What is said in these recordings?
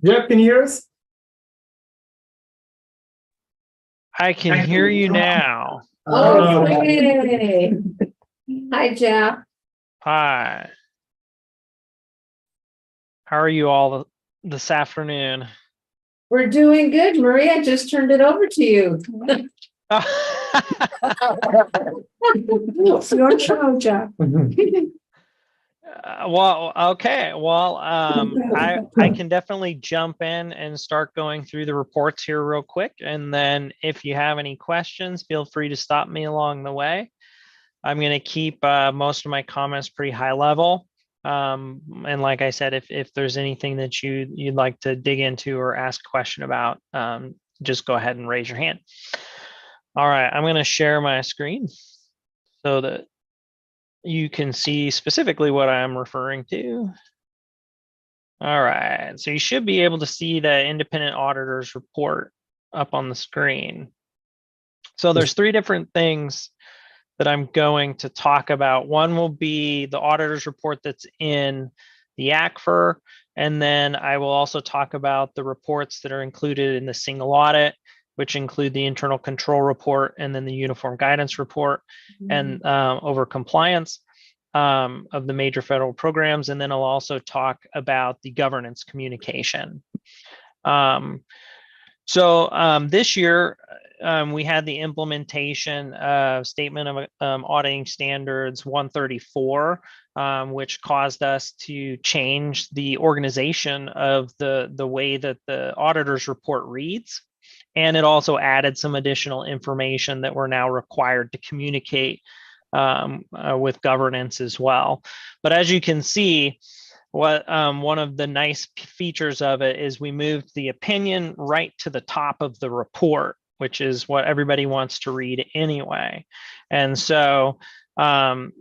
Jeff, can you hear us? I can hear you now. Okay. Hi, Jeff. Hi. How are you all this afternoon? We're doing good. Maria just turned it over to you. It's your show, Jeff. Well, okay. Well, I can definitely jump in and start going through the reports here real quick. And then if you have any questions, feel free to stop me along the way. I'm going to keep most of my comments pretty high level. And like I said, if there's anything that you'd like to dig into or ask a question about, just go ahead and raise your hand. All right, I'm going to share my screen so that you can see specifically what I'm referring to. All right, so you should be able to see the independent auditors report up on the screen. So there's three different things that I'm going to talk about. One will be the auditor's report that's in the ACFR, and then I will also talk about the reports that are included in the single audit, which include the internal control report and then the uniform guidance report and over compliance of the major federal programs. And then I'll also talk about the governance communication. This year, we had the implementation of Statement of Auditing Standards 134, which caused us to change the organization of the way that the auditor's report reads. And it also added some additional information that we're now required to communicate with governance as well. But as you can see, one of the nice features of it is we moved the opinion right to the top of the report, which is what everybody wants to read anyway. And so the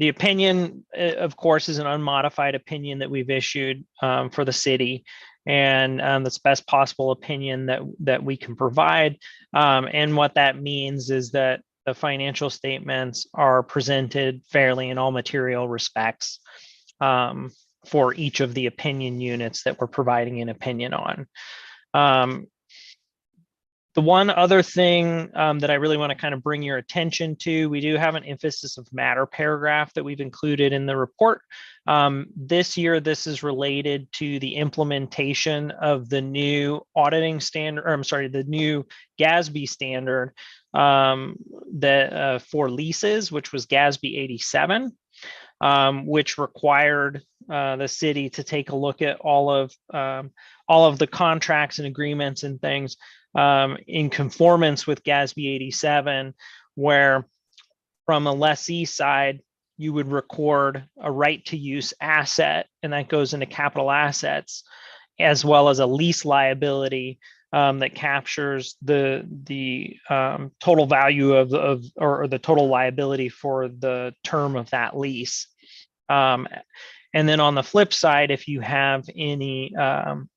opinion, of course, is an unmodified opinion that we've issued for the city, and that's best possible opinion that we can provide. And what that means is that the financial statements are presented fairly in all material respects for each of the opinion units that we're providing an opinion on. The one other thing that I really want to kind of bring your attention to, we do have an emphasis of matter paragraph that we've included in the report. This year, this is related to the implementation of the new auditing standard, or I'm sorry, the new GASB standard for leases, which was GASB 87, which required the city to take a look at all of the contracts and agreements and things in conformance with GASB 87, where from a lessee side, you would record a right to use asset, and that goes into capital assets, as well as a lease liability that captures the total value or the total liability for the term of that lease. And then on the flip side, if you have any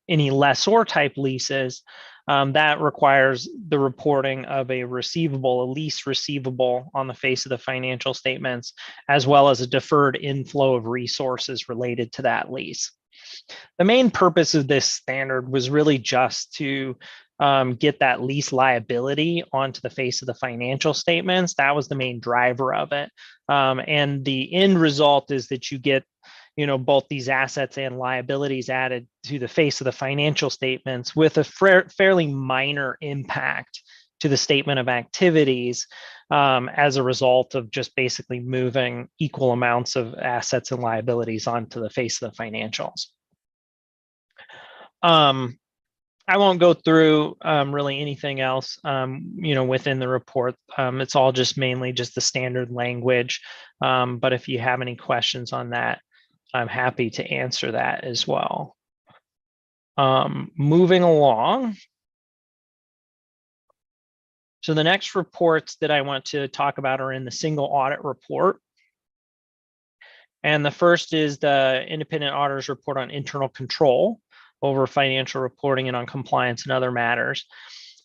lessor type leases, that requires the reporting of a receivable, a lease receivable on the face of the financial statements, as well as a deferred inflow of resources related to that lease. The main purpose of this standard was really just to get that lease liability onto the face of the financial statements. That was the main driver of it. And the end result is that you get both these assets and liabilities added to the face of the financial statements with a fairly minor impact to the statement of activities as a result of just basically moving equal amounts of assets and liabilities onto the face of the financials. I won't go through really anything else, within the report. It's all just mainly just the standard language. But if you have any questions on that, I'm happy to answer that as well. Moving along. So the next reports that I want to talk about are in the single audit report. And the first is the independent auditor's report on internal control over financial reporting and on compliance and other matters.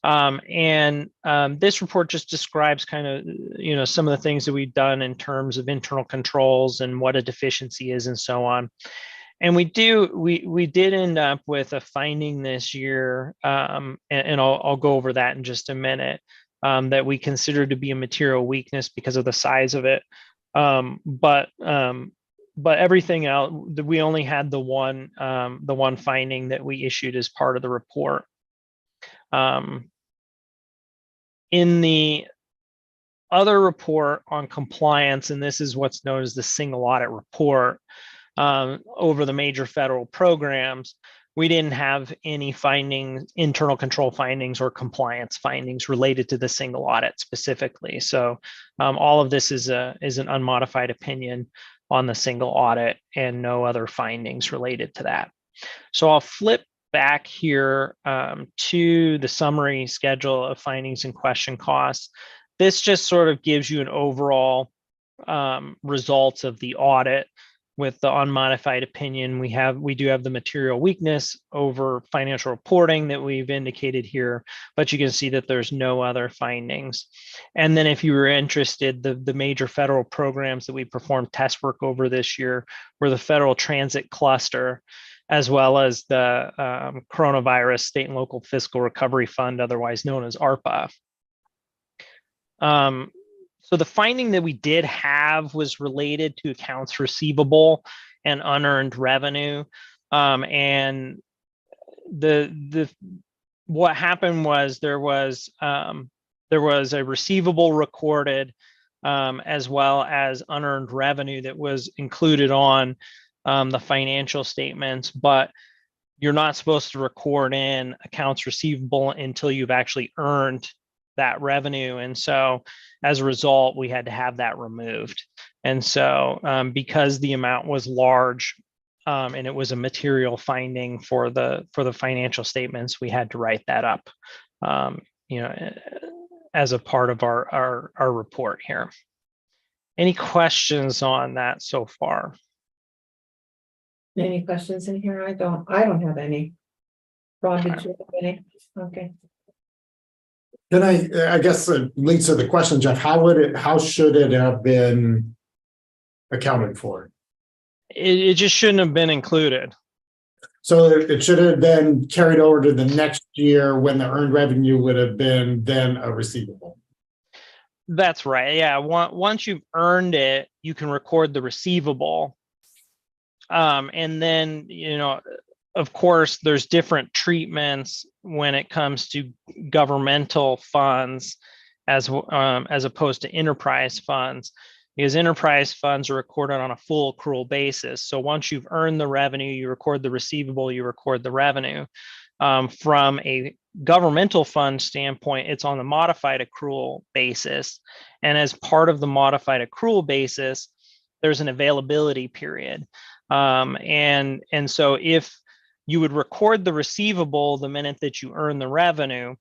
This report just describes kind of, some of the things that we've done in terms of internal controls and what a deficiency is and so on. And we did end up with a finding this year, and I'll go over that in just a minute, that we consider to be a material weakness because of the size of it. But everything else, we only had the one finding that we issued as part of the report. In the other report on compliance, and this is what's known as the single audit report, over the major federal programs, we didn't have any findings, internal control findings or compliance findings related to the single audit specifically. So all of this is an unmodified opinion on the single audit and no other findings related to that. So I'll flip back here to the summary schedule of findings and question costs. This just sort of gives you an overall results of the audit. With the unmodified opinion, we do have the material weakness over financial reporting that we've indicated here, but you can see that there's no other findings. And then if you were interested, the major federal programs that we performed test work over this year were the Federal Transit Cluster, as well as the Coronavirus State and Local Fiscal Recovery Fund, otherwise known as ARPA. So the finding that we did have was related to accounts receivable and unearned revenue. And what happened was there was a receivable recorded, as well as unearned revenue that was included on the financial statements, but you're not supposed to record in accounts receivable until you've actually earned that revenue. And so as a result, we had to have that removed. And so because the amount was large, and it was a material finding for the financial statements, we had to write that up, as a part of our report here. Any questions on that so far? Any questions in here? I don't have any. Rob, did you have any? Okay. Can I guess it leads to the question, Jeff, how should it have been accounted for? It just shouldn't have been included. So it should have been carried over to the next year when the earned revenue would have been then a receivable. That's right. Yeah. Once you've earned it, you can record the receivable. And then, of course, there's different treatments when it comes to governmental funds as opposed to enterprise funds, because enterprise funds are recorded on a full accrual basis. So once you've earned the revenue, you record the receivable, you record the revenue. From a governmental fund standpoint, it's on the modified accrual basis. And as part of the modified accrual basis, there's an availability period. And so if you would record the receivable the minute that you earn the revenue,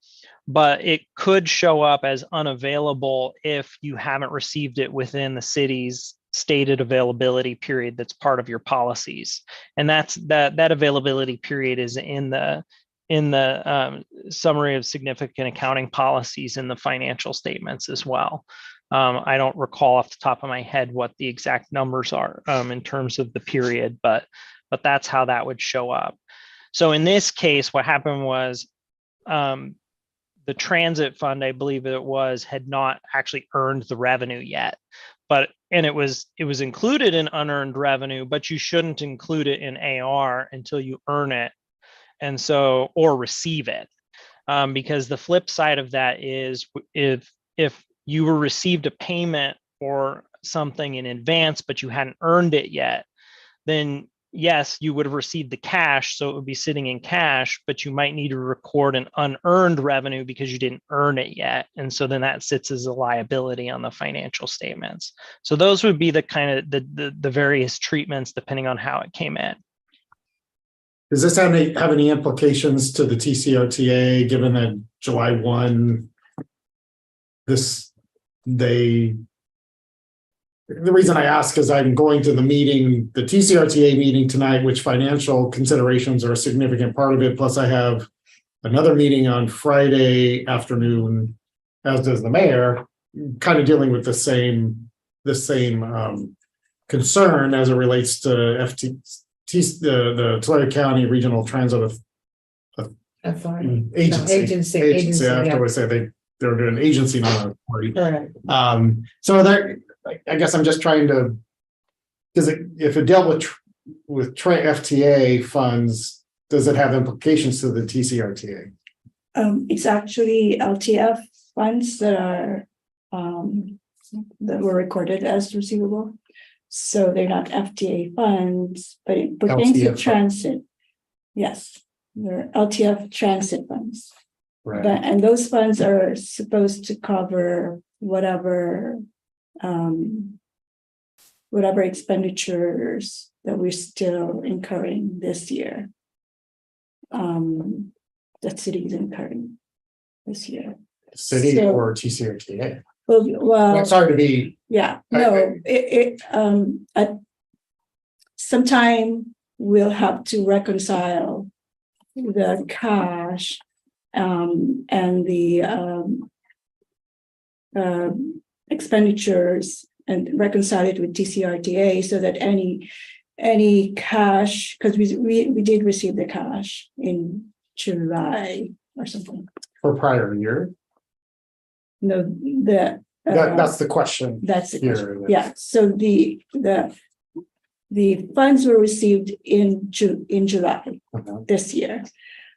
but it could show up as unavailable if you haven't received it within the city's stated availability period that's part of your policies. And that availability period is in the summary of significant accounting policies in the financial statements as well. I don't recall off the top of my head what the exact numbers are in terms of the period, but that's how that would show up. So in this case, what happened was the transit fund, I believe it was, had not actually earned the revenue yet, and it was included in unearned revenue, but you shouldn't include it in AR until you earn it, and so, or receive it, because the flip side of that is if you were received a payment or something in advance, but you hadn't earned it yet, then yes, you would have received the cash, so it would be sitting in cash, but you might need to record an unearned revenue because you didn't earn it yet. And so then that sits as a liability on the financial statements. So those would be the kind of the various treatments depending on how it came in. Does this have any implications to the TCRTA, given that July 1, the reason I ask is I'm going to the meeting, the TCRTA meeting tonight, which financial considerations are a significant part of it. Plus I have another meeting on Friday afternoon, as does the mayor, kind of dealing with the same concern as it relates to the Tulare County Regional Transit Authority. Agency. Agency, I have to yeah. always say they're doing agency, not an authority. Correct. So there, I guess I'm just trying to, because if it dealt with FTA funds, does it have implications to the TCRTA? It's actually LTF funds that are that were recorded as receivable. So they're not FTA funds, but it pertains LTF to funds. transit. Yes, they're LTF transit funds. Right. And those funds are supposed to cover whatever expenditures that we're still incurring this year. That city is incurring this year. City So- or TCRTA? Well, I'm sorry to be. yeah, no, at sometime we'll have to reconcile the cash and the expenditures and reconcile it with TCRTA so that any cash, because we did receive the cash in July or something. For prior year? No, That's the question. that's the question. Here. Yeah, so the funds were received in July Uh-huh. this year.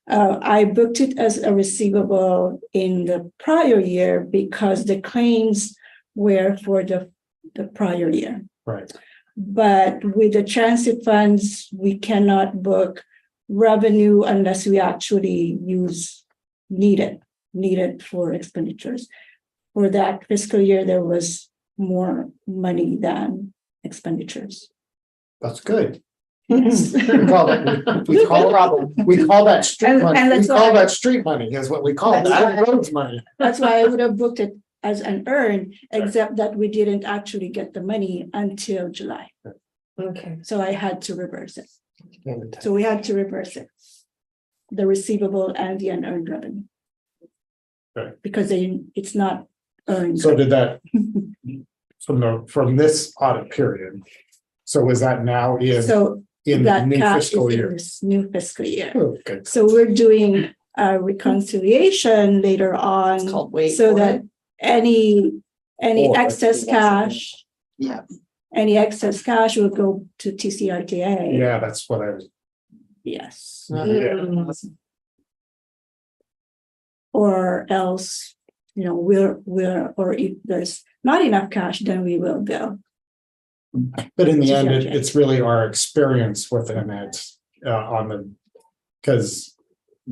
I booked it as a receivable in the prior year because the claims were for the prior year. Right. But with the transit funds, we cannot book revenue unless we actually need it for expenditures. For that fiscal year, there was more money than expenditures. That's good. Yes. We call that street And money. We that's call why- that street money is what we call That's that. why- Roads money. That's why I would have booked it as an earn, except that we didn't actually get the money until July. Okay. So I had to reverse it. So we had to reverse it. The receivable and the unearned revenue. Right. Because it's not earned. So did that from this audit period? So is that now So in the that new cash is fiscal in year? this new fiscal year. Okay. So we're doing a reconciliation later on. It's called wait So for that it. any Or- excess cash. Yeah. Any excess cash will go to TCRTA. Yeah, that's what I was. Yes, Mm. or else, or if there's not enough cash, then we will bill. But in the end, TCRTA. it's really our experience within it on the, because,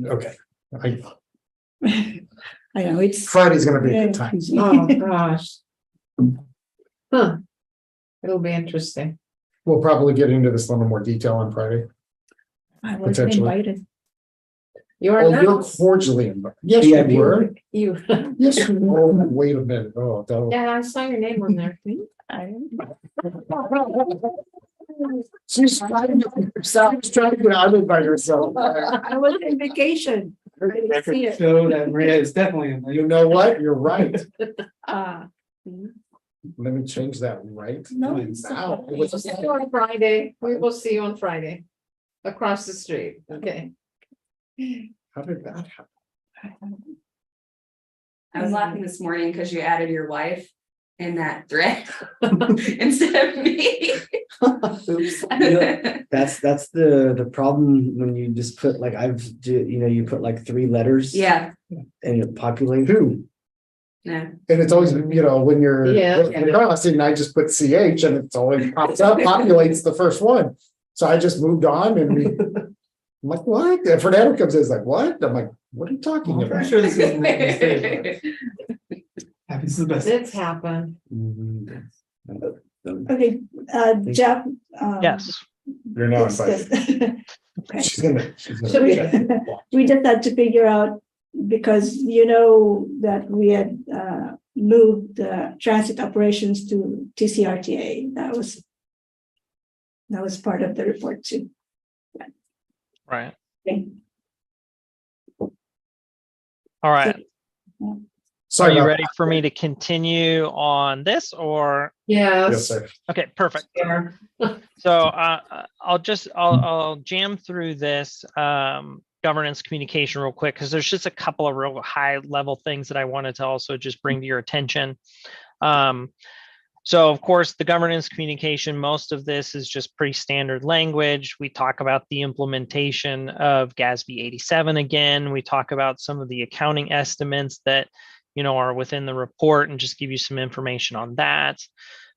okay. I know it's. Friday's gonna be a good time. Oh, gosh. Huh. It'll be interesting. We'll probably get into this in a little more detail on Friday. I wasn't potentially. invited. You are Oh, you're not. cordially invited. Yes, Yeah, you were. You. Yes, you were. Oh, wait a minute. Oh, don't. Yeah, I saw your name on there. She's trying to get out of by herself. I was on vacation. I didn't see it. So that Maria is definitely in You know what? You're right. Ah, Let me change that right no, now. We'll see you on Friday. We will see you on Friday. Across the street, okay? How did that happen? I was laughing this morning because you added your wife in that thread instead of me. Oops. That's the problem when you just put like you put like 3 letters. Yeah, And it populates. Two. no, And it's always, when you're Yeah. crossing, I just put CH and it's always pops up, populates the first one. So I just moved on and I'm like, what? And Fernando comes in, is like, what? I'm like, what are you talking I'm about? sure this is a mistake. Happens to the best. It's happened. Mhm. okay, Jeff. Yes. You're now yes, invited. yes. Okay. She's gonna Should we- check. We just had to figure out, because that we had moved transit operations to TCRTA. That was part of the report too. Right. Okay. All right. Sorry Are you about ready for me to continue on this or? that. Yes, Yes. sir. Okay, perfect. Yeah. So I'll jam through this governance communication real quick because there's just a couple of real high level things that I wanted to also just bring to your attention. So of course, the governance communication, most of this is just pretty standard language. We talk about the implementation of GASB 87 again. We talk about some of the accounting estimates that, you know, are within the report and just give you some information on that.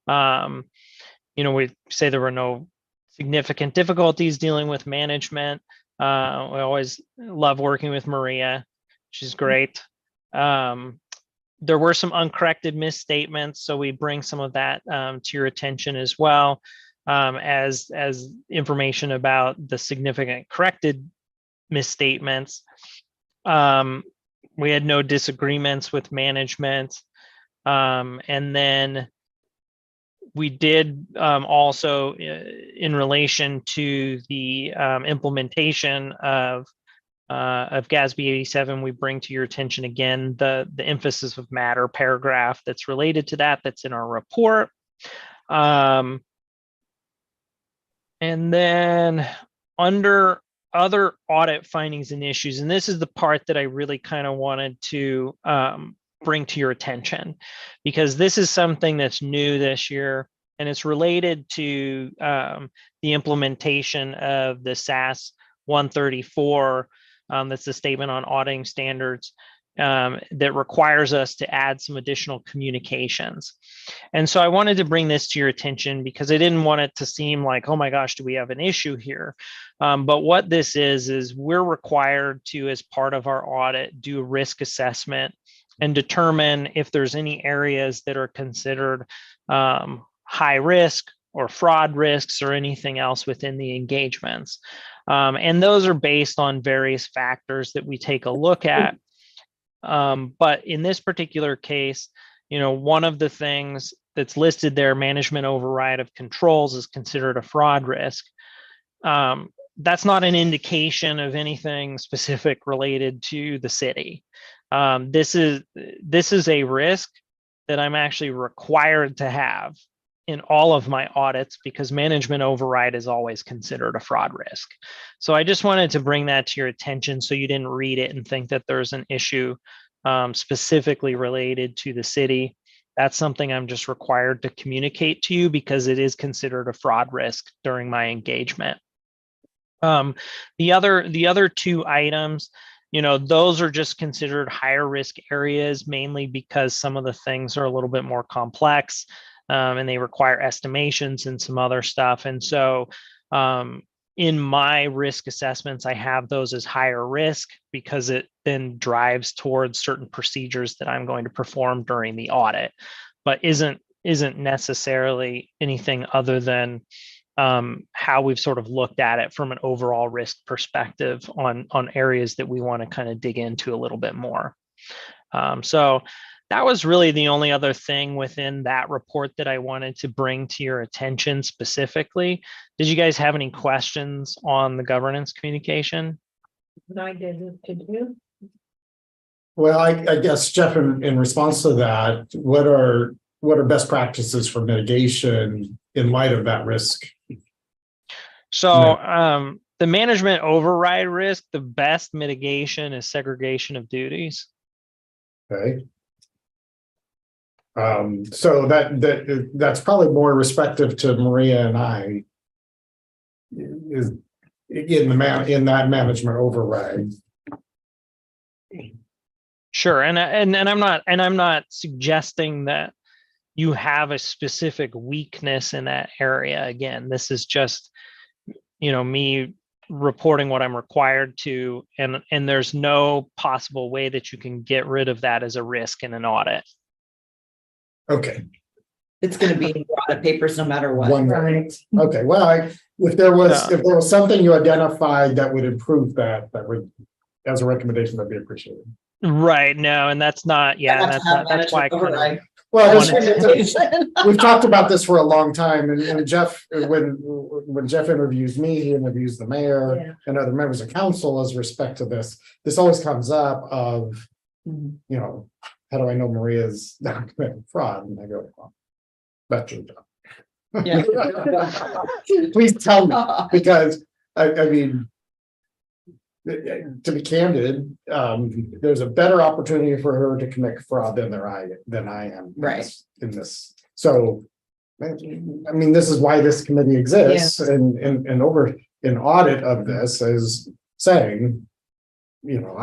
You know, we say there were no significant difficulties dealing with management. We always love working with Maria. She's great. There were some uncorrected misstatements, so we bring some of that to your attention as well, as information about the significant corrected misstatements. We had no disagreements with management, and then we did also, in relation to the implementation of GASB 87, we bring to your attention again the emphasis of matter paragraph that's related to that, that's in our report. And then under other audit findings and issues, and this is the part that I really kind of wanted to bring to your attention, because this is something that's new this year, and it's related to the implementation of the SAS 134. That's the statement on auditing standards that requires us to add some additional communications. And so I wanted to bring this to your attention because I didn't want it to seem like, oh my gosh, do we have an issue here? But what this is we're required to, as part of our audit, do a risk assessment and determine if there's any areas that are considered high risk or fraud risks or anything else within the engagements. And those are based on various factors that we take a look at. But in this particular case, you know, one of the things that's listed there, management override of controls, is considered a fraud risk. That's not an indication of anything specific related to the city. This is a risk that I'm actually required to have in all of my audits, because management override is always considered a fraud risk. So I just wanted to bring that to your attention so you didn't read it and think that there's an issue specifically related to the city. That's something I'm just required to communicate to you because it is considered a fraud risk during my engagement. The other two items, you know, those are just considered higher risk areas, mainly because some of the things are a little bit more complex. And they require estimations and some other stuff. And so in my risk assessments, I have those as higher risk because it then drives towards certain procedures that I'm going to perform during the audit, but isn't necessarily anything other than how we've sort of looked at it from an overall risk perspective on areas that we want to kind of dig into a little bit more. So that was really the only other thing within that report that I wanted to bring to your attention specifically. Did you guys have any questions on the governance communication? No, I didn't. Did you? Well, I guess, Jeff, in response to that, what are best practices for mitigation in light of that risk? So the management override risk, the best mitigation is segregation of duties. Okay. So that's probably more respective to Maria and I, is in that management override. Sure, and I'm not suggesting that you have a specific weakness in that area. Again, this is just, you know, me reporting what I'm required to, and there's no possible way that you can get rid of that as a risk in an audit. Okay. It's going to be in audit papers no matter what. Right. Okay. Well, if there was something you identified that would improve that would, as a recommendation, that'd be appreciated. Right. No, and that's not. Yeah, that's why I kind of. Well, we've talked about this for a long time, and Jeff, when Jeff interviews me, he interviews the mayor and other members of council as respect to this. This always comes up of, you know, how do I know Maria's not committing fraud? And I go, well, that's your job. Yeah. Please tell me, because I mean, to be candid, there's a better opportunity for her to commit fraud than I am. Right. In this, so, I mean, this is why this committee exists, and over an audit of this is saying, you know,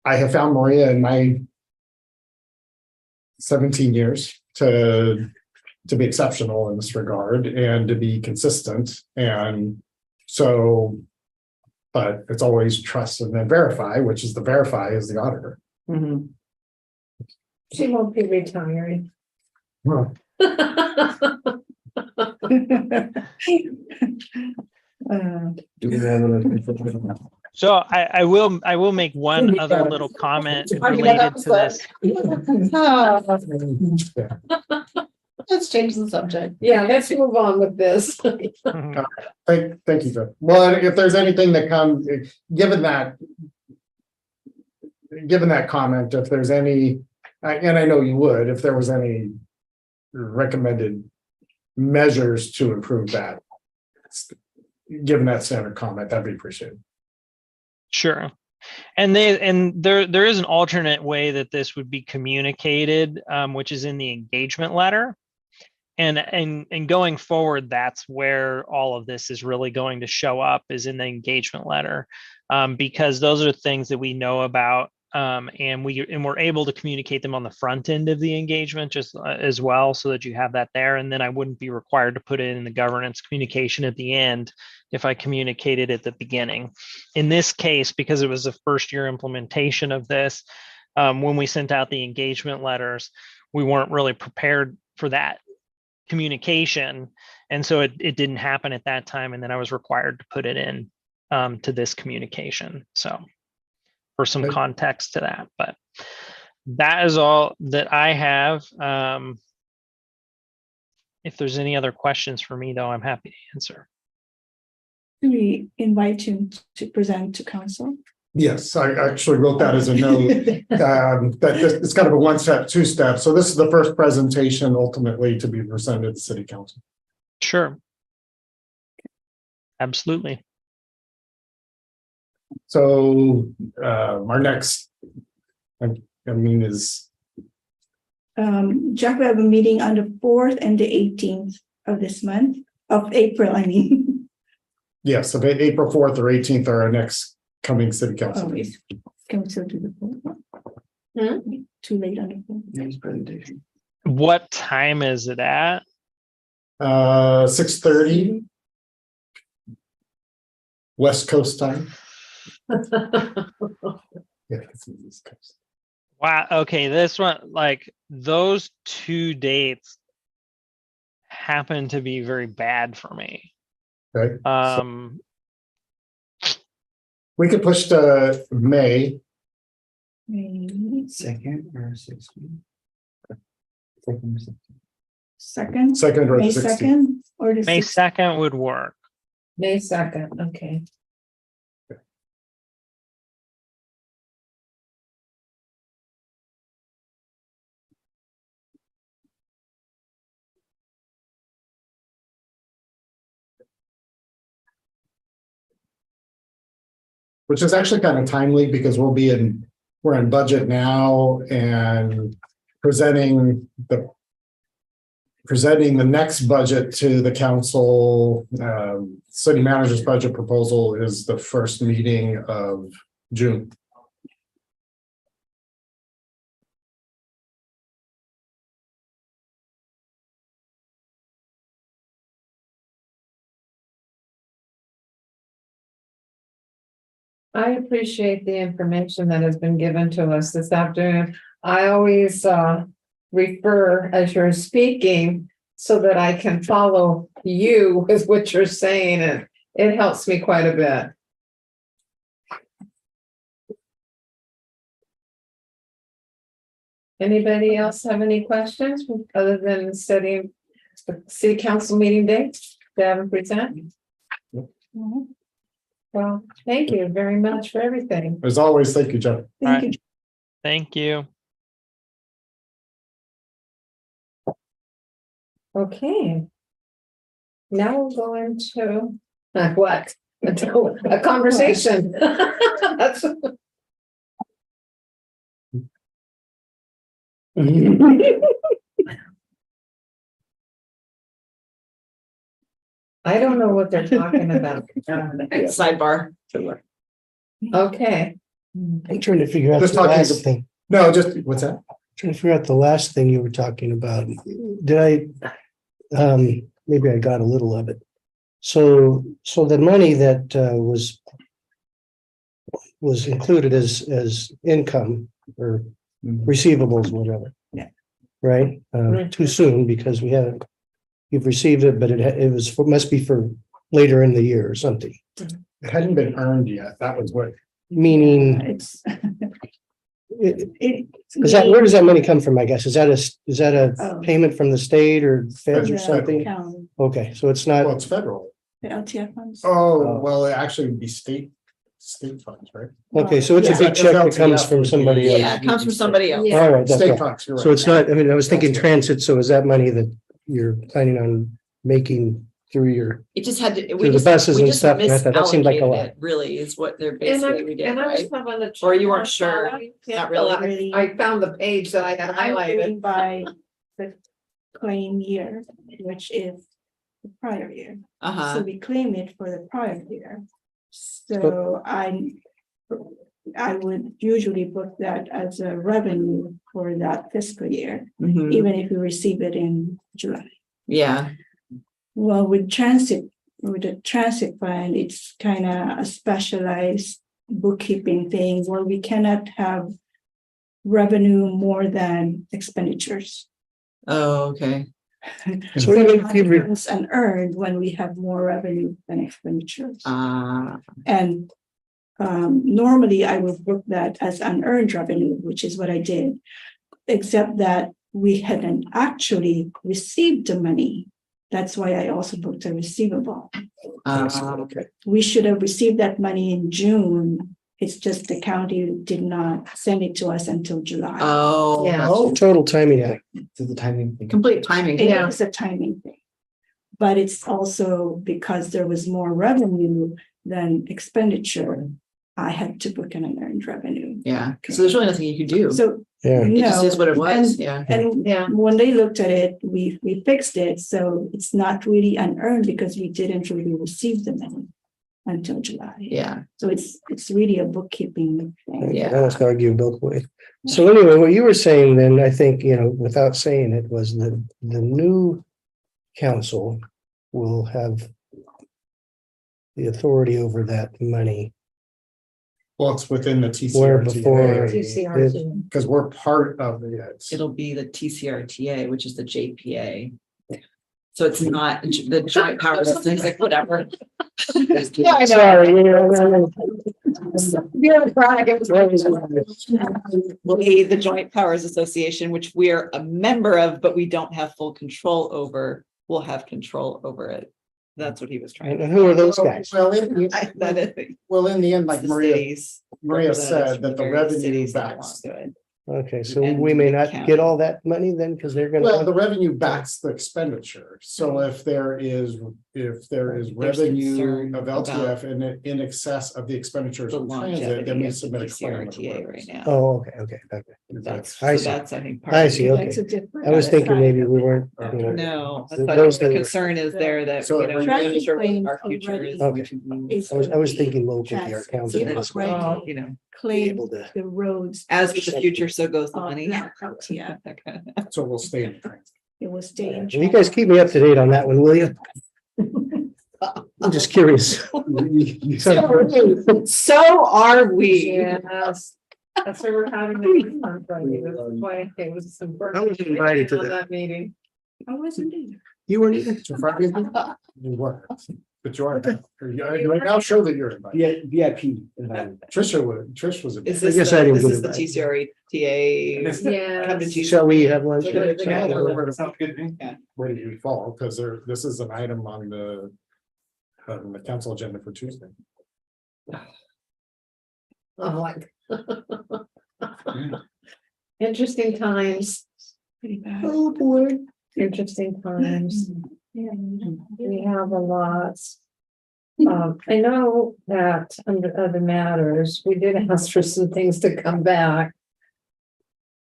I have found Maria in my 17 years to be exceptional in this regard and to be consistent. And so, but it's always trust and then verify, which is the verify is the auditor. Mhm. She won't be retiring. Well, Do we have a- So I will make one other little comment related to this. Let's change the subject. Yeah, let's move on with this. Mhm. Thank you, Joe. Well, if there's anything that comes, given that comment, if there's any, and I know you would, if there was any recommended measures to improve that, given that standard comment, that'd be appreciated. Sure. And there is an alternate way that this would be communicated, which is in the engagement letter. And going forward, that's where all of this is really going to show up, is in the engagement letter, because those are things that we know about, and we're able to communicate them on the front end of the engagement just as well, so that you have that there. And then I wouldn't be required to put it in the governance communication at the end if I communicated at the beginning. In this case, because it was the first year implementation of this, when we sent out the engagement letters, we weren't really prepared for that communication, and so it didn't happen at that time, and then I was required to put it in to this communication. So for some Good. context to that, but that is all that I have. If there's any other questions for me, though, I'm happy to answer. Do we invite him to present to council? Yes, I actually wrote that as a note. That it's kind of a one-step, two-step. So this is the first presentation ultimately to be presented to the city council. Sure. Absolutely. So our next, I mean, is Jack, we have a meeting on the 4th and the 18th of this month, of April, I mean. yes, so April 4th or 18th are our next coming city council. Always. Can we still do the 4th? Too late on the 4th. Next presentation. What time is it at? 6:30 West Coast time. Yeah, it's East Coast. Wow. Okay. This one, like those two dates happen to be very bad for me. Okay. We could push to May. Second or 16th? Second, Second or May 16th. 2nd or the May 6th? 2nd would work. May 2nd, okay. Which is actually kind of timely because we're in budget now and presenting the next budget to the council. City manager's budget proposal is the first meeting of June. I appreciate the information that has been given to us this afternoon. I always refer as you're speaking so that I can follow you with what you're saying, and it helps me quite a bit. Anybody else have any questions other than setting the city council meeting date to have them present? Mhm. Well, thank you very much for everything. As always, thank you, Jeff. Thank you. Thank you. Okay. Now we'll go into, what? A conversation. That's. I don't know what they're talking about. Sidebar. Okay, I'm trying to figure out Just the talking last to- thing, No, just, what's that? trying to figure out the last thing you were talking about. Did I, maybe I got a little of it. So the money that was included as income or receivables, whatever. Yeah. Right? Too soon because you've received it, but it was, must be for later in the year or something. It hadn't been earned yet. That was what, Meaning, It's. where does that money come from, I guess? Is that a Oh. payment from the state or feds or Federal. something? Count, Okay, so it's well, not, it's federal. the LTF funds. Oh, well, it actually would be state funds, right? okay, so it's a Yeah. big check that comes LTF from would be- somebody else. Yeah, it comes from somebody else. Yeah. All right, that's State right. funds, you're right. So it's not, I mean, I was thinking That's it. transit, so is that money that you're planning on making through your, It just had to, To we the just, buses we and just stuff, and I thought that seemed like a misallocated lot. it, really, is what they're and basically we did, I was right? having a. Or you weren't sure? Not really? I found the page that I had I'm highlighted. going by the claim year, which is the prior year. So Uh-huh, we claim it for the prior year. So I would usually book that as a revenue for that fiscal year, mhm, even if we receive it in July. yeah, Well, with the transit fund, it's kind of a specialized bookkeeping thing where we cannot have revenue more than expenditures. oh, okay, so even if you re- It's unearned when we have more revenue than expenditures. And normally I would book that as unearned revenue, which is what I did, except that we hadn't actually received the money. That's why I also booked a receivable. okay. We should have received that money in June. It's just the county did not send it to us until July. oh. Yeah. Oh, total timing act. To the timing thing. Complete timing, It yeah, is a timing thing. But it's also because there was more revenue than expenditure. I had to book an unearned revenue. yeah, so there's really nothing you could do, So, Yeah, it just is what it was, and- yeah. and Yeah. when they looked at it, we fixed it, so it's not really unearned because we didn't really receive the money until July. Yeah, So it's really a bookkeeping thing. Yeah. I must argue both ways. So anyway, what you were saying then, I think, without saying it, was that the new council will have the authority over that money, Well, it's within the where before. TCRTA, because we're part of it. it'll be the TCRTA, which is the JPA. So it's not the joint powers, things like whatever. Yeah, I know. We, the Joint Powers Association, which we are a member of, but we don't have full control over, will have control over it. That's what he was trying And to. who are those guys? Well, in That is the end, like the Maria cities. said, that the Various revenue cities that backs. belong to it. Okay, so And we may not county. get all that money then, because they're Well, gonna, the revenue backs the expenditure. So if there is There's revenue concern of LTF in excess of the expenditures The of transit, then longevity we of the submit a claim. of TCRTA the right now. oh, okay. That's, I so see. that's, I think. part I of see, it. okay. That's a different. I was thinking side maybe of we it. weren't, No, Those that's why that the were- concern is there that, So you know, traffic making sure claims our future is. Okay. It's I was thinking locally, our Trans- county. So was that, you know, be Claim able to. the roads. as with the future, so goes the of money. that LTF. So we'll stay in transit. It will stay in. You guys keep me up to date on that one, will you? I'm just curious. So are we. Yes. That's why we're having the meeting on Friday. That's why it was important. I was invited to on that. meeting. I wasn't there. You weren't even. So Friday, you were, but you are, you now show that you're invited. VIP. invited. Trish was. Is invited. this, guess I didn't this get is the invited. TCRTA? Come to Yes. TC Shall we have lunch? Yeah. Where do you fall? Because this is an item on the council agenda for Tuesday. Oh, like. Interesting times. Pretty bad. Oh, boy. interesting times. We have a lot. I know that under other matters, we did ask for some things to come back.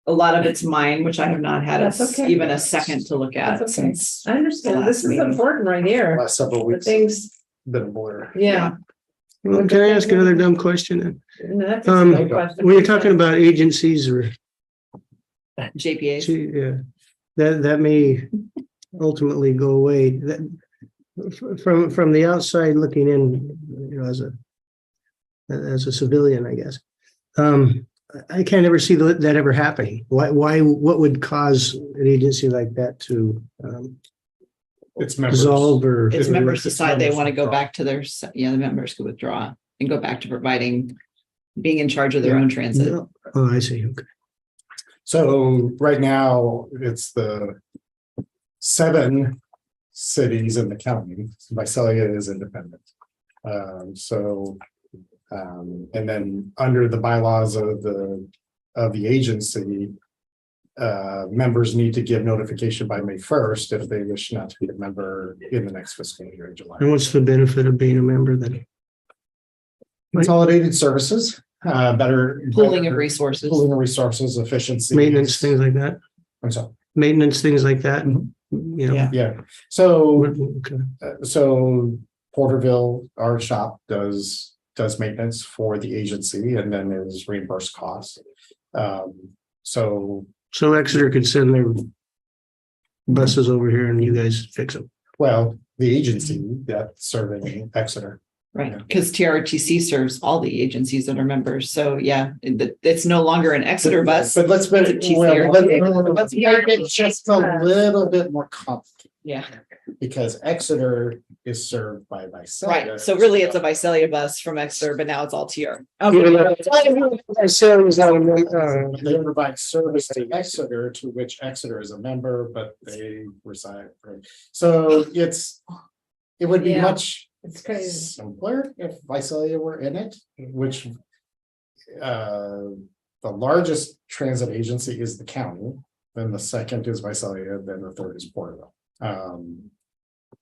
A lot of it's mine, which I have not had That's okay. even a second to look at That's okay. since. I understand. This last is meeting. important right here. Last several The weeks, things, been a blur. yeah. Well, can I ask another dumb question? No, that's a good Then? question. When you're talking about agencies or, JPA. yeah, that may ultimately go away. That, from the outside looking in, you know, as a civilian, I guess. I can't ever see that ever happening. Why, what would cause an agency like that to It's members. dissolve or? Its It's members decide they members want to go withdraw. back to their, the members could withdraw and go back to providing, being in charge of their own transit. Oh, I see. Okay. So right now, it's the 7 cities in the county. Visalia is independent. And then under the bylaws of the agency, members need to give notification by May 1st if they wish not to be a member in the next fiscal year in July. And what's the benefit of being a member then? Consolidated services, better. Pooling of resources. Pooling of resources, efficiency. Maintenance, things like that? I'm sorry. Maintenance, things like that? Mhm. You know, Yeah. Yeah, so okay. Porterville, our shop does maintenance for the agency and then is reimbursed costs. So, So Exeter could send their buses over here and you guys fix them. well, the agency that's serving Exeter. Right, because TRTC serves all the agencies that are members. So yeah, it's no longer an Exeter bus. But let's It's a TCRT. let's make it just a little bit more complicated Yeah, because Exeter is served by Visalia. right. So really it's a Visalia bus from Exeter, but now it's all TR. I said it was not a, They provide service to Exeter, to which Exeter is a member, but they reside. So it would be Yeah. much It's crazy. simpler if Visalia were in it, which the largest transit agency is the county, then the second is Visalia, then the third is Porterville.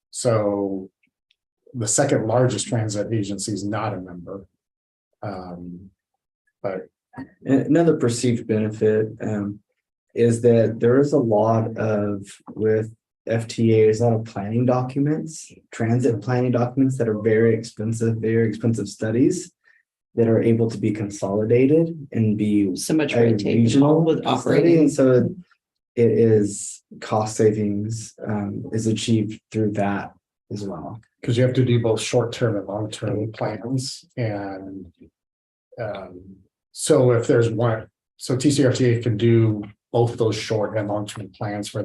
So the second largest transit agency is not a member. But Another perceived benefit is that there is a lot of with FTAs, a lot of planning documents, transit planning documents that are very expensive studies that are able to be consolidated and be So much a red tape regional involved with study. operating. And so it is cost savings is achieved through that as well. because you have to do both short-term and long-term plans and so if there's one, so TCRTA can do both those short and long-term plans for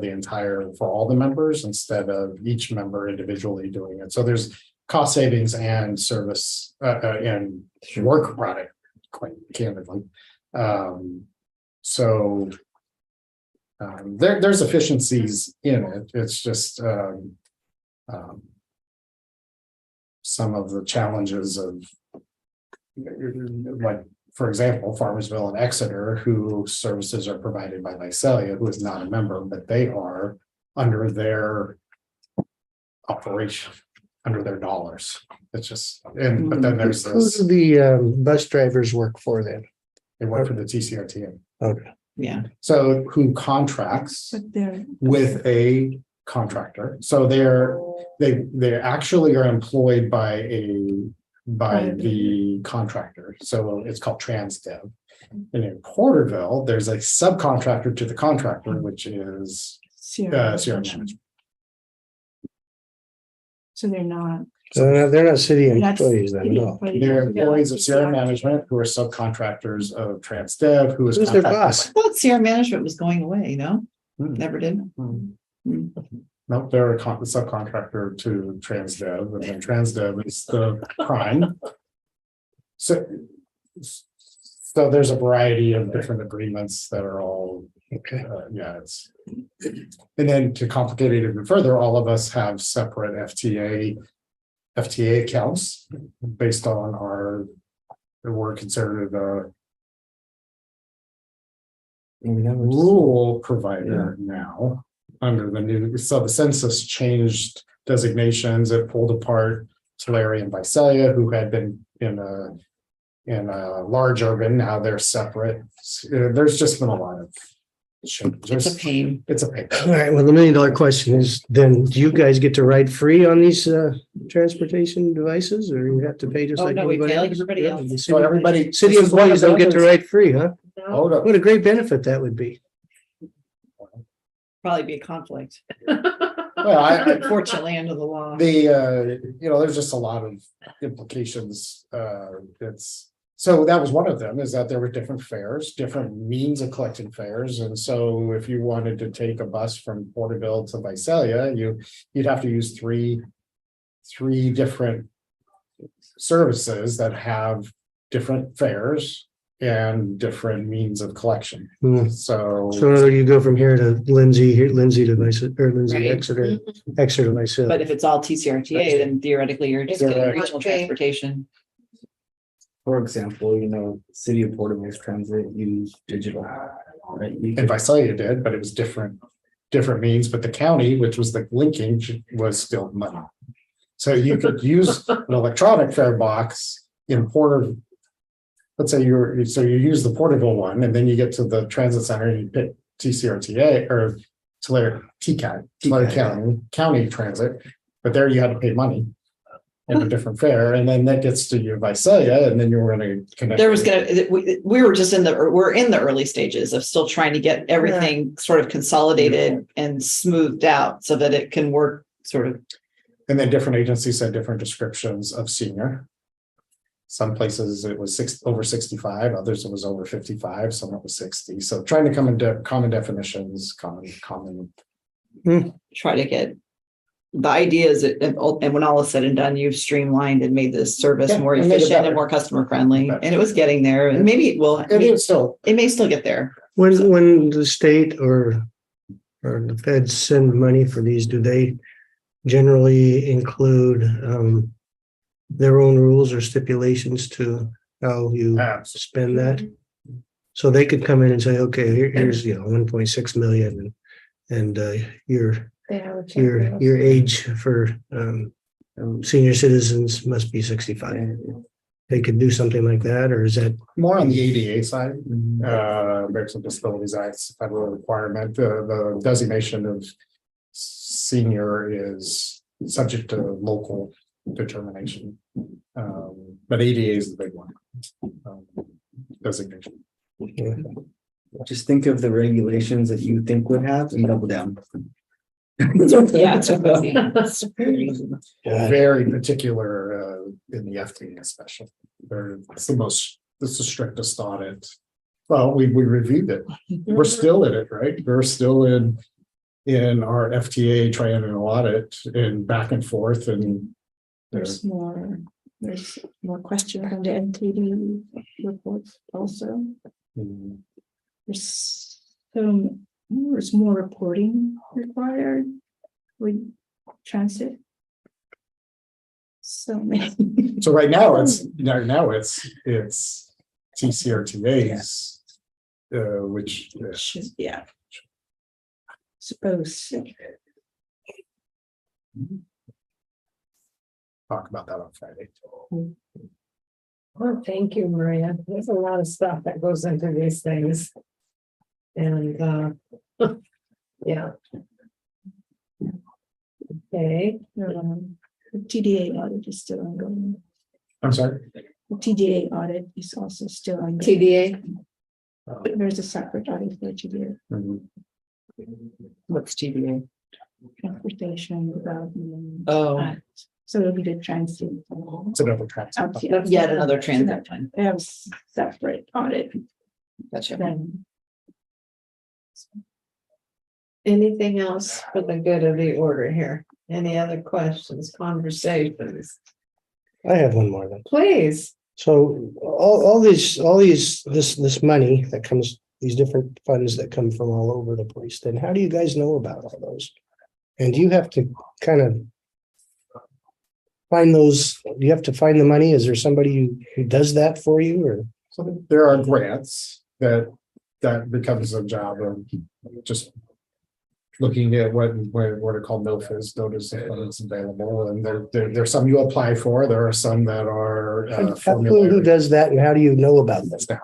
all the members instead of each member individually doing it. So there's cost savings and service and work product, quite candidly. There's efficiencies in it. It's just some of the challenges of like, for example, Farmersville and Exeter, whose services are provided by Visalia, who is not a member, but they are under their operation, under their dollars. It's just, but then there's who this, do the bus drivers work for then? they work for the TCRTA. Okay. Yeah, So who contracts But they're. with a contractor. So they actually are employed by the contractor. So it's called TransDev. And in Porterville, there's a subcontractor to the contractor, which is Sierra Management. So they're not. So they're not city That's employees then, city no. employees. They're employees of Sierra Management who are subcontractors of TransDev, who is Who's their contracted boss? I thought Sierra Management was going away, no? Hmm. Never did. No, they're a subcontractor to TransDev, and then TransDev is the prime. So there's a variety of different agreements that are all, Okay. and then to complicate it even further, all of us have separate FTA accounts based on we're considered a rural provider now. under the new, so the census changed designations. It pulled apart Tulare and Visalia, who had been in a large urban. Now they're separate. There's just been a lot of change. It's a pain. It's a pain. All right, well, the $1 million question is then, do you guys get to ride free on these transportation devices, or you have to pay just Oh, like no, we everybody pay like else? everybody Yeah, else. the So everybody. City this is one of employees the don't get to others- ride free, huh? Hold up. What a great benefit that would be. Probably be a conflict, Well, unfortunately, under the law. there's just a lot of implications. So that was one of them, is that there were different fares, different means of collecting fares. And so if you wanted to take a bus from Porterville to Visalia, you'd have to use three different services that have different fares and different means of collection. Hmm. So So you go from here to Lindsay, Lindsay to Visalia, or Lindsay, Right. Exeter, Exeter to Visalia. But if it's all TCRTA, then theoretically you're just getting Correct. regional transportation. For example, City of Porterville's transit use digital, right? You and can- Visalia did, but it was different means, but the county, which was the linkage, was still money. So you could use an electronic fare box in Porter. Let's say you use the Porterville one, and then you get to the transit center and you pick TCRTA or Tulare TCAT, Tulare County Transit, but there you had to pay money in a different fare, and then that gets to your Visalia, and then you were going to connect. There was we were just we're in the early stages of still trying to get everything sort of consolidated and smoothed out so that it can work sort of. And then different agencies had different descriptions of senior. Some places it was over 65, others it was over 55, some it was 60. So trying to come into common definitions, common. Try to get the idea is that, and when all is said and done, you've streamlined and made this service Yeah, more and made it efficient better. and more customer friendly, Better. and it was getting there, and maybe it will. It is still, It may still get there. When the state or the feds send money for these, do they generally include their own rules or stipulations to how you spend that? So they could come in and say, okay, here's 1.6 million, and your age for senior citizens must be 65. They could do something like that, or is that? more on the ADA side, Americans with Disabilities Act, federal requirement, the designation of senior is subject to local determination. But ADA is the big one. Designation. Just think of the regulations that you think would have and double down. Yeah. Very particular in the FTA especially. It's the strictest audit. Well, we reviewed it. We're still in it, right? We're still in our FTA triennial audit and back and forth, and There's more questions on the NTD reports also. There's more reporting required with transit. So many. so right now it's TCRTAs, which Yeah. Suppose. talk about that on Friday. Well, thank you, Maria. There's a lot of stuff that goes into these things. And, yeah. Okay, The TDA audit is still ongoing. I'm sorry. The TDA audit is also still ongoing. TDA, There's a separate audit for TDA, What's TBA? Transportation Development. Oh, Act. So it'll be the transit. It's another transit. yet another transit plan. They have a separate audit Gotcha. then. anything else for the good of the order here? Any other questions, conversations? I have one more then. Please. So this money that comes, these different funds that come from all over the place, then how do you guys know about all those? And do you have to kind of find those, do you have to find the money? Is there somebody who does that for you, or? So there are grants that becomes a job of just looking at what are called NOFAs, notice of funds available, and there's some you apply for, there are some that are Who formulaic. does that and how do you know about that? Staff.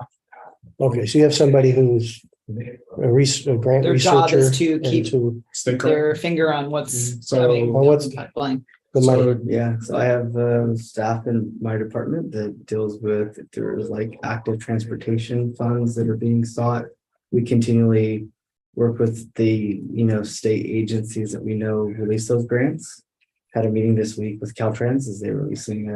Okay, so you have somebody who's a grant Their job researcher. is to and keep to their finger on what's So- coming Well, what's- down the pipeline. the money. So, yeah, so I have staff in my department that deals with, if there's like active transportation funds that are being sought. We continually work with the, state agencies that we know release those grants. Had a meeting this week with Caltrans as they're releasing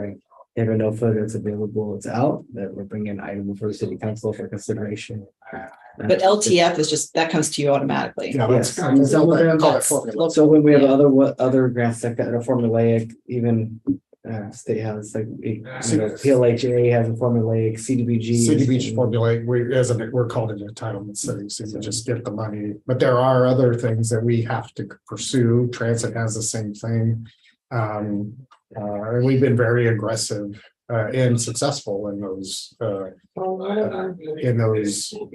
they have a NOFA that's available, it's out, that we're bringing an item before the city council for consideration. But LTF is just, that comes to you automatically. Yeah, Yes. that's call it formula. So when we have other grants that are formulaic, even state has like, PLHA has a formulaic, CDBG. CDBG formulate, we're called an entitlement study, so you just get the money, but there are other things that we have to pursue. Transit has the same thing. And we've been very aggressive and successful in those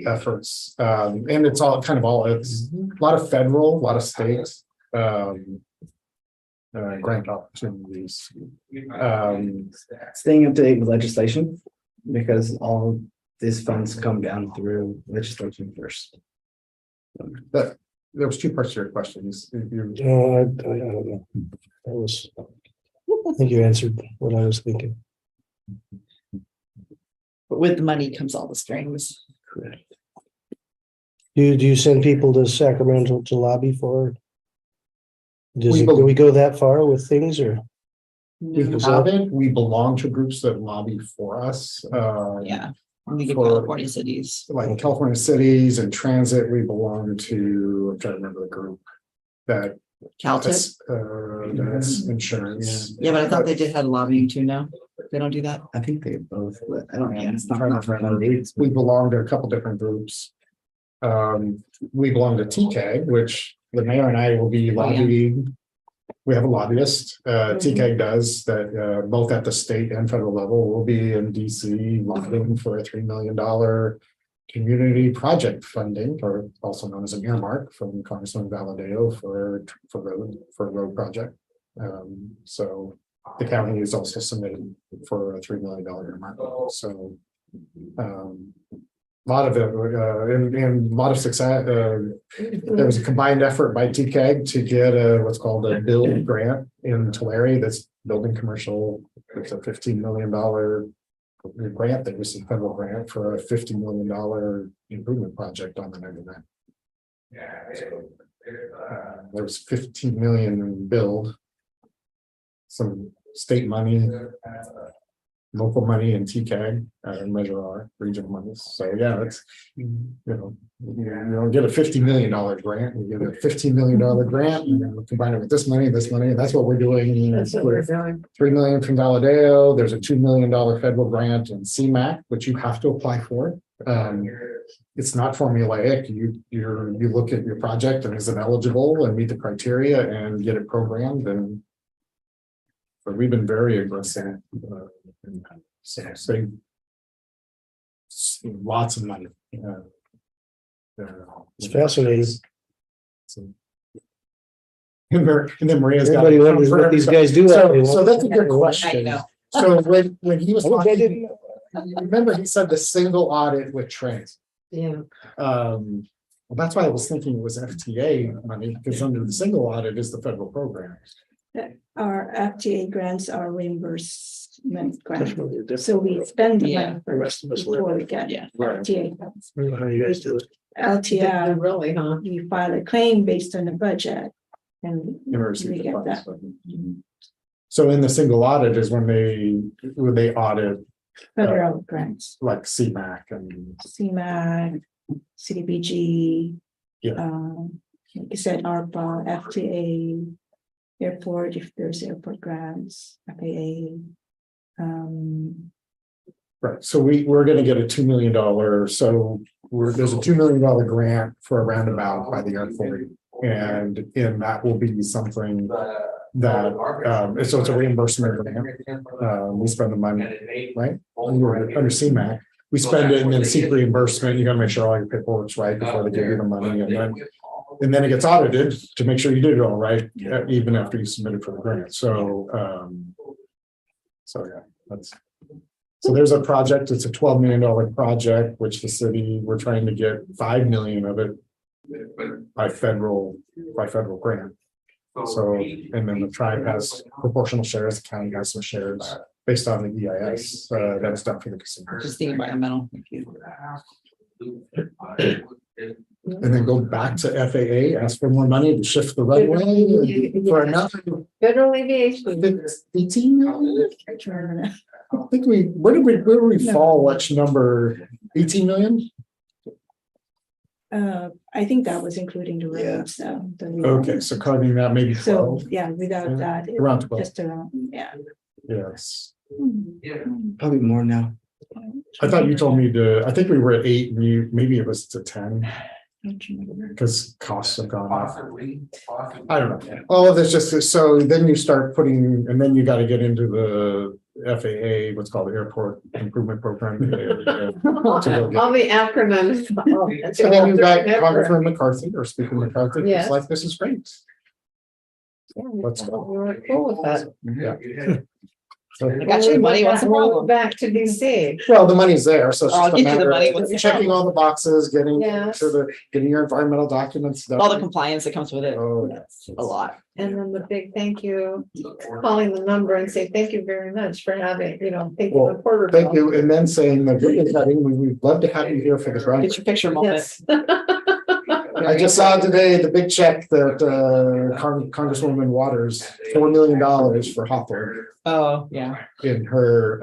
efforts. And it's all it's a lot of federal, a lot of states. Grant opportunities. Staying up to date with legislation, because all these funds come down through legislation first. But there was two parts to your questions. No, I don't know. I think you answered what I was thinking. But with the money comes all the strings. Correct. Do you send people to Sacramento to lobby for? Do we go that far with things or? We haven't, we belong to groups that lobby for us. Yeah, we get For- California cities. Like California cities and transit, we belong to, I'm trying to remember the group. That Caltech. that's insurance. Yeah, but I thought they did have lobbying too now. They don't do that. I think they both, but I don't know. Yeah. It's not for mandates. We belong to a couple different groups. We belong to TCAG, which the mayor and I will be lobbying. We have a lobbyist, TCAG does that, both at the state and federal level. We'll be in DC lobbying for a $3 million community project funding, or also known as an earmark from Congressman Valadeo for road project. So the county is also submitted for a $3 million earmark. So a lot of it, and a lot of success. There was a combined effort by TCAG to get what's called a build grant in Tulare that's building commercial. It's a $15 million grant that was a federal grant for a $50 million improvement project on the 99. There was 15 million in build. Some state money, local money, and TCAG, Measure R, regional monies. So yeah, it's you don't get a $50 million grant, you get a $15 million grant, and combine it with this money, and that's what we're doing. That's what we're doing. $3 million from Valadeo. There's a $2 million federal grant in CMAQ, which you have to apply for. It's not formulaic. You look at your project and is it eligible and meet the criteria and get it programmed. And but we've been very aggressive. So lots of money. It's fascinating. And then Maria's got. Everybody wonders what these guys do. So that's a good I question. know. So when he was I talking, didn't know. remember he said the single audit with trans. Yeah. Well, that's why I was thinking it was FTA money, because under the single audit is the federal program. Our FTA grants are reimbursement grants. Definitely different. So we spend the Yeah. money The rest of us live. before we get Yeah. FTA funds. I don't know how you guys do it. LTF, Really, huh? you file a claim based on the budget and Emergency we get funds. that So in the single audit is when they audit federal grants, like CMAQ and CMAQ, CDBG. Yeah. Like I said, ARPA, FTA, airport, if there's airport grants, FAA. right. So we're gonna get a $2 million. So there's a $2 million grant for a roundabout by the airport. And in that will be something that so it's a reimbursement grant. We spend the money, right? Under CMAQ, we spend it and then seek reimbursement. You gotta make sure all your paperwork's right before they give you the money. And then And then it gets audited to make sure you did it all right, even after you submitted for the grant, so, yeah, that's. So there's a project, it's a $12 million project, which the city, we're trying to get 5 million of it by federal grant. So, and then the tribe has proportional shares, the county has some shares based on the EIS, that's done for the casino. Just the environmental. And then go back to FAA, ask for more money to shift the runway for another Federal aviation. 18 million. I think where did we fall? Which number? 18 million? I think that was including the roads, so. Okay, so cutting that maybe So, 12, yeah, without that. it- around 12. Just around, yeah. Yes. Probably more now. I thought you told me I think we were at 8 and maybe it was to 10 because costs have gone up. I don't know. Oh, that's just, so then you start putting, and then you got to get into the FAA, what's called the Airport Improvement Program. All the acronyms. And then you got Congressman McCarthy or Speaker McCarthy, Yes. it's like, this is great. Let's go. We were cool with that. Yeah. So- I got you money, what's the problem? Back to DC. Well, the money's there, so it's I'll just a get you the matter money, of what's the checking all the boxes, getting Yes. getting your environmental documents. All the compliance that comes with it, Oh, a lot. And then the big thank you, calling the number and say, thank you very much for having, thank you. Well, for Porterville. thank you, and then saying the ribbon cutting, we'd love to have you here for the grant. Get your picture moment. Yes. I just saw today the big check that Congresswoman Waters, $4 million for Hawthorne Oh, yeah, in her,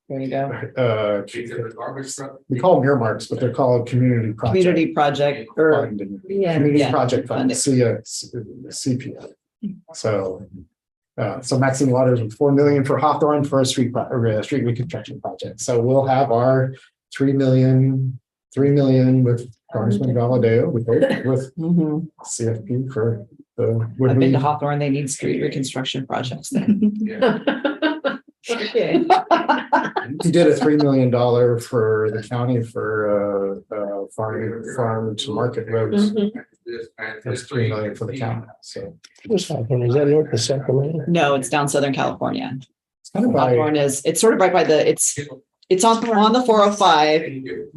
there you go. we call them earmarks, but they're called community project. Community project or, fund and Yeah. Community Yeah, project fund, CPF. So, so Maxine Waters with 4 million for Hawthorne for a street reconstruction project. So we'll have our 3 million with Congressman Valadeo with Mhm. CFP for the. I've would been to we- Hawthorne, they need street reconstruction projects there. Okay. He did a $3 million for the county for farm to market roads. Mhm. That's 3 million for the county. So What's Hawthorne? Is that north of Sacramento? No, it's down Southern California. it's kind of by, Hawthorne it's sort of right by it's on the 405,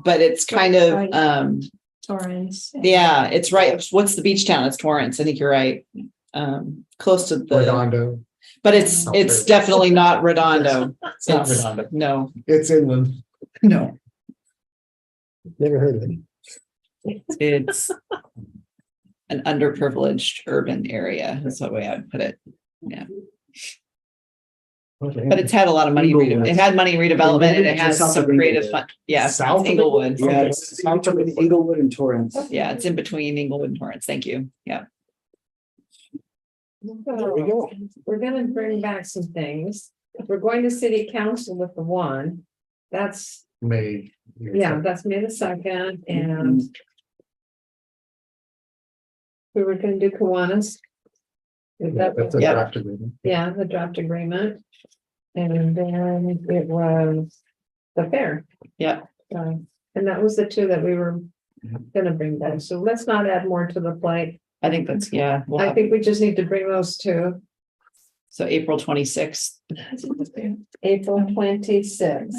but it's kind of, Torrance. yeah, it's right. What's the beach town? It's Torrance. I think you're right. Close to the, Redondo. but it's definitely not Redondo. It's not It's- Redondo. No, It's inland. no, Never heard of it. it's an underprivileged urban area. That's the way I'd put it. Yeah, but it's had a lot of money. Inglewood. It had money redevelopment and it has South some of creative Inglewood. fun. Yeah, South of Inglewood. Yeah, Okay. it's between Eaglewood and Torrance. Yeah, it's in between Inglewood and Torrance. Thank you. Yeah. There we go. We're gonna bring back some things. We're going to city council with the one. That's, May. yeah, that's May the 2nd and. We were gonna do Kiwanis. Is that- That's a Yeah. draft agreement. Yeah, the draft agreement. And then it was the fair. Yeah. And that was the two that we were gonna bring back. So let's not add more to the plate. I think that's, yeah. we'll I have- think we just need to bring those two. So April 26th. April 26th,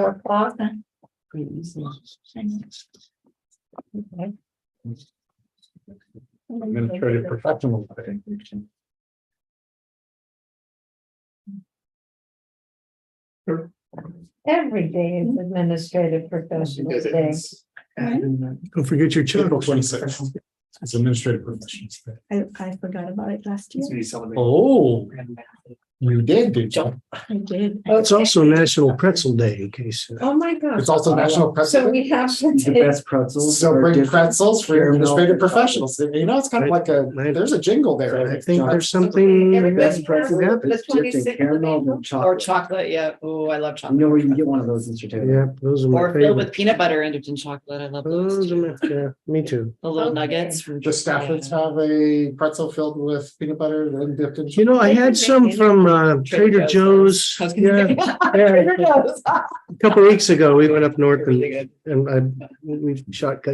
4:00. Okay. Administrative professional. Every day is administrative professional day. Don't forget your April children. 26th. It's administrative professions. I forgot about it last year. Oh, you did you? I did. It's also National Pretzel Day in case. Oh, my gosh. It's also National So President. we have to The take, best pretzels. So are bring different. pretzels for Caramel. administrative professionals. You know, it's kind of like there's a jingle there. I think there's something. Everybody Best pretzel has is the dipped in 26th caramel of and Or chocolate. chocolate, yeah. Oh, I love You chocolate. know where you can get one of those in Statavia. Yeah, those are my Or filled with favorite. peanut butter and dipped in chocolate. I love Those those. are my, yeah, me too. The little Okay. nuggets. From The Staffords have a pretzel filled with peanut butter and dipped in. You know, I had some from Trader Joe's. I was gonna say- Yeah. A couple weeks ago, we went up north and we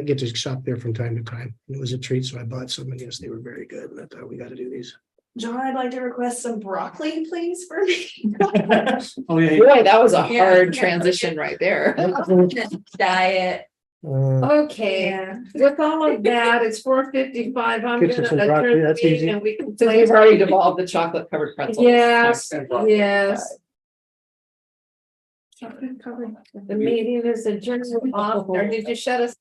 get to shop there from time to time. It was a treat, so I bought some, and yes, they were very good, and I thought we got to do these. John, I'd like to request some broccoli, please, for me. Oh, yeah. Boy, that was a Yeah. hard transition right there. Diet. Okay, Yeah. with all of that, it's 4:55. I'm Get you gonna some broccoli, adjourn the that's meeting easy. and we can. So we've already devolved the chocolate covered pretzels. Yes, yes. The meeting is adjourned off, or did you shut us